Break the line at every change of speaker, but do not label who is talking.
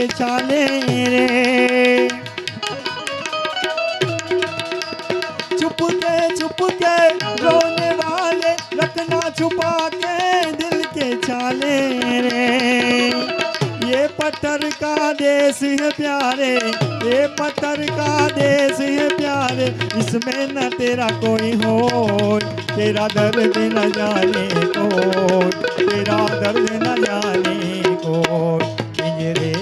चाले रे। छुप के रोने वाले रखना छुपा के दिल के चाले रे। ये पत्थर का देश है प्यारे, ये पत्थर का देश है प्यारे, इसमें न तेरा कोई हो, तेरा दर्द न जाने को, तेरा दर्द न जाने को। पिंजरे